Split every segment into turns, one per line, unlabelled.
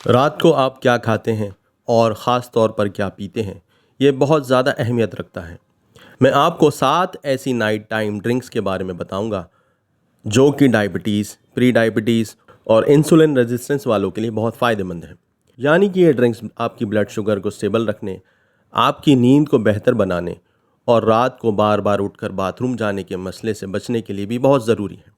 रात को आप क्या खाते हैं और ख़ास तौर पर क्या पीते हैं, ये बहुत ज़्यादा अहमियत रखता है। मैं आपको 7 ऐसी नाइट टाइम ड्रिंक्स के बारे में बताऊंगा जो कि डायबिटीज़, प्री डायबिटीज़ और इंसुलिन रेजिस्टेंस वालों के लिए बहुत फ़ायदेमंद है। यानी कि ये ड्रिंक्स आपकी ब्लड शुगर को स्टेबल रखने, आपकी नींद को बेहतर बनाने और रात को बार बार उठकर बाथरूम जाने के मसले से बचने के लिए भी बहुत ज़रूरी है।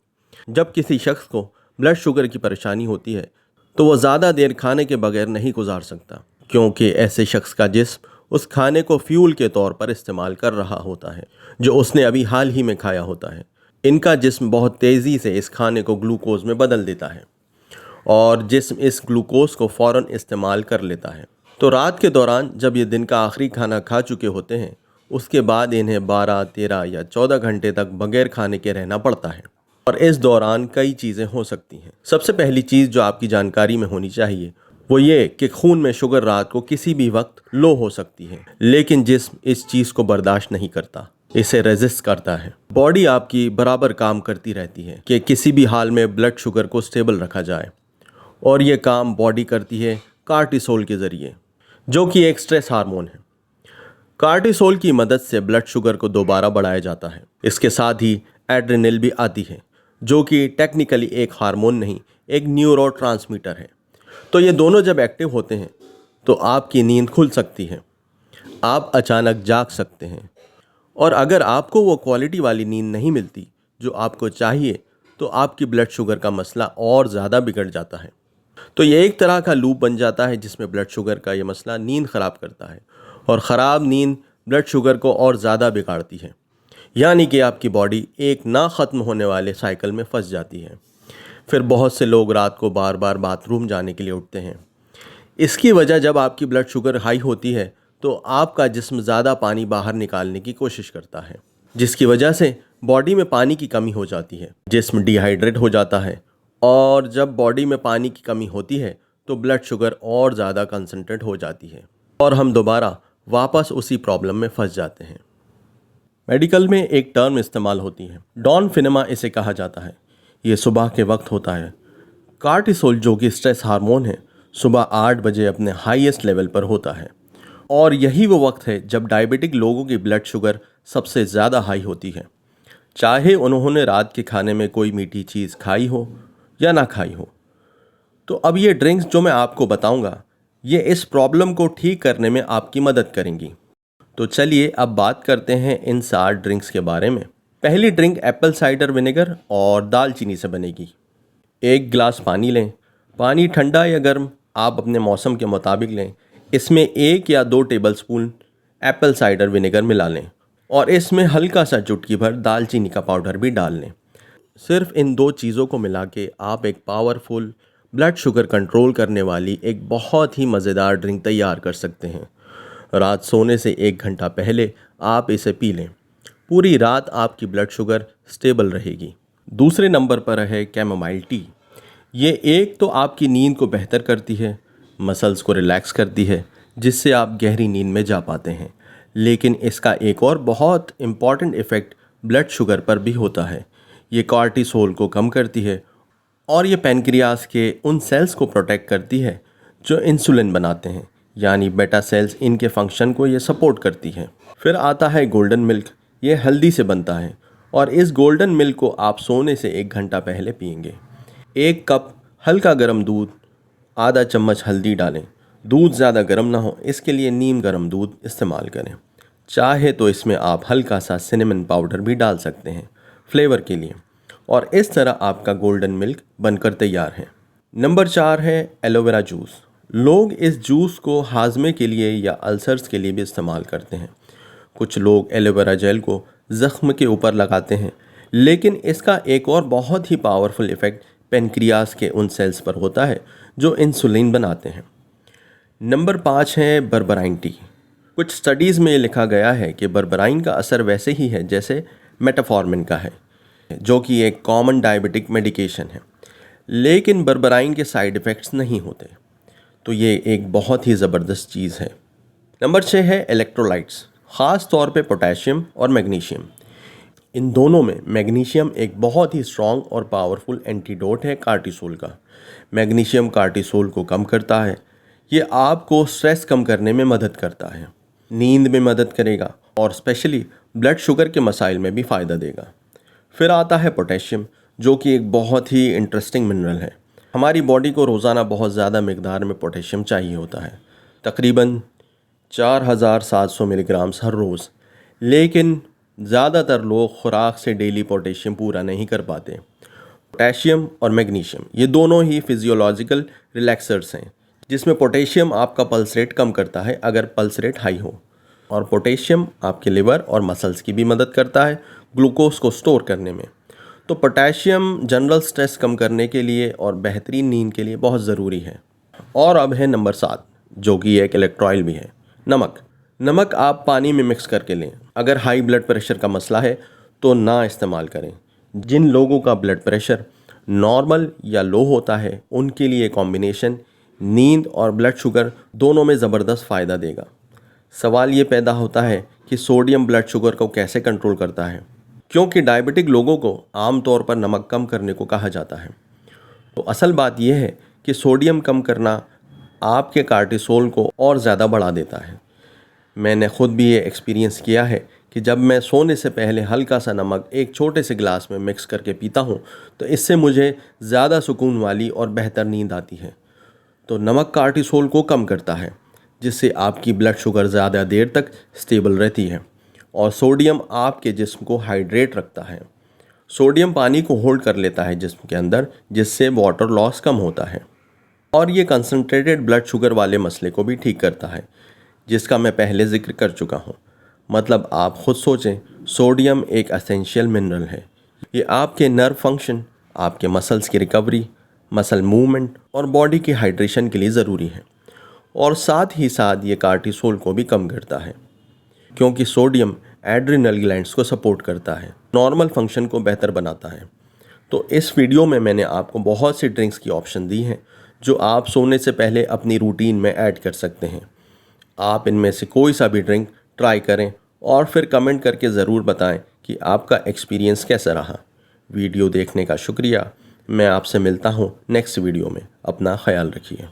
जब किसी शख्स को ब्लड शुगर की परेशानी होती है तो वो ज़्यादा देर खाने के बगैर नहीं गुजार सकता, क्योंकि ऐसे शख्स का जिस्म उस खाने को फ्यूल के तौर पर इस्तेमाल कर रहा होता है जो उसने अभी हाल ही में खाया होता है। इनका जिस्म बहुत तेज़ी से इस खाने को ग्लूकोज में बदल देता है और जिस्म इस ग्लूकोज को फ़ौरन इस्तेमाल कर लेता है। तो रात के दौरान जब ये दिन का आखिरी खाना खा चुके होते हैं, उसके बाद इन्हें 12, 13 या 14 घंटे तक बगैर खाने के रहना पड़ता है और इस दौरान कई चीज़ें हो सकती हैं। सबसे पहली चीज़ जो आपकी जानकारी में होनी चाहिए वो ये कि खून में शुगर रात को किसी भी वक्त लो हो सकती है, लेकिन जिस्म इस चीज़ को बर्दाश्त नहीं करता, इसे रेजिस्ट करता है। बॉडी आपकी बराबर काम करती रहती है कि किसी भी हाल में ब्लड शुगर को स्टेबल रखा जाए, और ये काम बॉडी करती है कार्टिसोल के ज़रिए, जो कि एक स्ट्रेस हार्मोन है। कार्टिसोल की मदद से ब्लड शुगर को दोबारा बढ़ाया जाता है। इसके साथ ही एड्रेनल भी आती है, जो कि टेक्निकली एक हार्मोन नहीं, एक न्यूरोट्रांसमीटर है। तो ये दोनों जब एक्टिव होते हैं तो आपकी नींद खुल सकती है, आप अचानक जाग सकते हैं, और अगर आपको वो क्वालिटी वाली नींद नहीं मिलती जो आपको चाहिए तो आपकी ब्लड शुगर का मसला और ज़्यादा बिगड़ जाता है। तो ये एक तरह का लूप बन जाता है जिसमें ब्लड शुगर का ये मसला नींद ख़राब करता है और ख़राब नींद ब्लड शुगर को और ज़्यादा बिगाड़ती है। यानी कि आपकी बॉडी एक ना ख़त्म होने वाले साइकिल में फंस जाती है। फिर बहुत से लोग रात को बार बार बाथरूम जाने के लिए उठते हैं। इसकी वजह, जब आपकी ब्लड शुगर हाई होती है तो आपका जिस्म ज़्यादा पानी बाहर निकालने की कोशिश करता है, जिसकी वजह से बॉडी में पानी की कमी हो जाती है, जिस्म डिहाइड्रेट हो जाता है, और जब बॉडी में पानी की कमी होती है तो ब्लड शुगर और ज़्यादा कंसनट्रेट हो जाती है और हम दोबारा वापस उसी प्रॉब्लम में फंस जाते हैं। मेडिकल में एक टर्म इस्तेमाल होती है, डॉन फिनेमा इसे कहा जाता है। ये सुबह के वक्त होता है। कार्टिसोल, जो कि स्ट्रेस हार्मोन है, सुबह 8 बजे अपने हाईएस्ट लेवल पर होता है, और यही वो वक्त है जब डायबिटिक लोगों की ब्लड शुगर सबसे ज़्यादा हाई होती है, चाहे उन्होंने रात के खाने में कोई मीठी चीज़ खाई हो या ना खाई हो। तो अब ये ड्रिंक्स जो मैं आपको बताऊंगा, ये इस प्रॉब्लम को ठीक करने में आपकी मदद करेंगी। तो चलिए अब बात करते हैं इन 7 ड्रिंक्स के बारे में। पहली ड्रिंक एप्पल साइडर विनेगर और दालचीनी से बनेगी। 1 गिलास पानी लें। पानी ठंडा या गर्म आप अपने मौसम के मुताबिक लें। इसमें 1 या 2 टेबलस्पून एप्पल साइडर विनेगर मिला लें और इसमें हल्का सा चुटकी भर दालचीनी का पाउडर भी डाल लें। सिर्फ इन 2 चीज़ों को मिला के आप एक पावरफुल ब्लड शुगर कंट्रोल करने वाली एक बहुत ही मज़ेदार ड्रिंक तैयार कर सकते हैं। रात सोने से 1 घंटा पहले आप इसे पी लें। पूरी रात आपकी ब्लड शुगर स्टेबल रहेगी। दूसरे नंबर पर है कैमोमाइल टी। ये एक तो आपकी नींद को बेहतर करती है, मसल्स को रिलैक्स करती है, जिससे आप गहरी नींद में जा पाते हैं, लेकिन इसका एक और बहुत इम्पॉर्टेंट इफ़ेक्ट ब्लड शुगर पर भी होता है। ये कॉर्टिसोल को कम करती है और ये पैनक्रियास के उन सेल्स को प्रोटेक्ट करती है जो इंसुलिन बनाते हैं, यानी बेटा सेल्स, इनके फंक्शन को ये सपोर्ट करती है। फिर आता है गोल्डन मिल्क। ये हल्दी से बनता है और इस गोल्डन मिल्क को आप सोने से 1 घंटा पहले पिएंगे। 1 कप हल्का गर्म दूध, आधा चम्मच हल्दी डालें। दूध ज़्यादा गर्म ना हो, इसके लिए नीम गर्म दूध इस्तेमाल करें। चाहे तो इसमें आप हल्का सा सिनेमन पाउडर भी डाल सकते हैं फ्लेवर के लिए, और इस तरह आपका गोल्डन मिल्क बनकर तैयार है। नंबर 4 है एलोवेरा जूस। लोग इस जूस को हाजमे के लिए या अल्सर्स के लिए भी इस्तेमाल करते हैं। कुछ लोग एलोवेरा जेल को ज़ख्म के ऊपर लगाते हैं, लेकिन इसका एक और बहुत ही पावरफुल इफ़ेक्ट पेनक्रियास के उन सेल्स पर होता है जो इंसुलिन बनाते हैं। नंबर 5 है बर्बराइन टी। कुछ स्टडीज़ में लिखा गया है कि बर्बराइन का असर वैसे ही है जैसे मेटाफॉर्मिन का है, जो कि एक कॉमन डायबिटिक मेडिकेशन है, लेकिन बर्बराइन के साइड इफ़ेक्ट्स नहीं होते। तो ये एक बहुत ही ज़बरदस्त चीज़ है। नंबर 6 है इलेक्ट्रोलाइट्स, ख़ास तौर पे पोटेशियम और मैग्नीशियम। इन दोनों में मैग्नीशियम एक बहुत ही स्ट्रॉन्ग और पावरफुल एंटीडोट है कार्टिसोल का। मैग्नीशियम कार्टिसोल को कम करता है। ये आपको स्ट्रेस कम करने में मदद करता है, नींद में मदद करेगा और स्पेशली ब्लड शुगर के मसाइल में भी फ़ायदा देगा। फिर आता है पोटेशियम, जो कि एक बहुत ही इंटरेस्टिंग मिनरल है। हमारी बॉडी को रोज़ाना बहुत ज़्यादा मिकदार में पोटेशियम चाहिए होता है, तकरीबन 4700 मिलीग्राम्स हर रोज़। लेकिन ज़्यादातर लोग खुराक से डेली पोटेशियम पूरा नहीं कर पाते। पोटेशियम और मैग्नीशियम ये दोनों ही फिजियोलॉजिकल रिलैक्सर्स हैं, जिसमें पोटेशियम आपका पल्स रेट कम करता है अगर पल्स रेट हाई हो, और पोटेशियम आपके लिवर और मसल्स की भी मदद करता है ग्लूकोज को स्टोर करने में। तो पोटेशियम जनरल स्ट्रेस कम करने के लिए और बेहतरीन नींद के लिए बहुत ज़रूरी है। और अब है नंबर 7, जो कि एक इलेक्ट्रॉयल भी है, नमक। नमक आप पानी में मिक्स करके लें। अगर हाई ब्लड प्रेशर का मसला है तो ना इस्तेमाल करें। जिन लोगों का ब्लड प्रेशर नॉर्मल या लो होता है उनके लिए कॉम्बिनेशन नींद और ब्लड शुगर दोनों में ज़बरदस्त फ़ायदा देगा। सवाल ये पैदा होता है कि सोडियम ब्लड शुगर को कैसे कंट्रोल करता है, क्योंकि डायबिटिक लोगों को आमतौर पर नमक कम करने को कहा जाता है। तो असल बात यह है कि सोडियम कम करना आपके कार्टिसोल को और ज़्यादा बढ़ा देता है। मैंने ख़ुद भी ये एक्सपीरियंस किया है कि जब मैं सोने से पहले हल्का सा नमक एक छोटे से गिलास में मिक्स करके पीता हूँ तो इससे मुझे ज़्यादा सुकून वाली और बेहतर नींद आती है। तो नमक कार्टिसोल को कम करता है, जिससे आपकी ब्लड शुगर ज़्यादा देर तक स्टेबल रहती है, और सोडियम आपके जिस्म को हाइड्रेट रखता है। सोडियम पानी को होल्ड कर लेता है जिस्म के अंदर, जिससे वाटर लॉस कम होता है, और ये कंसनट्रेटेड ब्लड शुगर वाले मसले को भी ठीक करता है, जिसका मैं पहले जिक्र कर चुका हूँ। मतलब आप ख़ुद सोचें, सोडियम एक एसेंशियल मिनरल है। ये आपके नर्व फंक्शन, आपके मसल्स की रिकवरी, मसल मूवमेंट और बॉडी की हाइड्रेशन के लिए ज़रूरी है। और साथ ही साथ ये कार्टिसोल को भी कम करता है, क्योंकि सोडियम एड्रिनल ग्लैंड्स को सपोर्ट करता है, नॉर्मल फंक्शन को बेहतर बनाता है। तो इस वीडियो में मैंने आपको बहुत सी ड्रिंक्स की ऑप्शन दी हैं जो आप सोने से पहले अपनी रूटीन में ऐड कर सकते हैं। आप इनमें से कोई सा भी ड्रिंक ट्राई करें और फिर कमेंट करके ज़रूर बताएं कि आपका एक्सपीरियंस कैसा रहा। वीडियो देखने का शुक्रिया। मैं आपसे मिलता हूं नेक्स्ट वीडियो में। अपना ख्याल रखिए।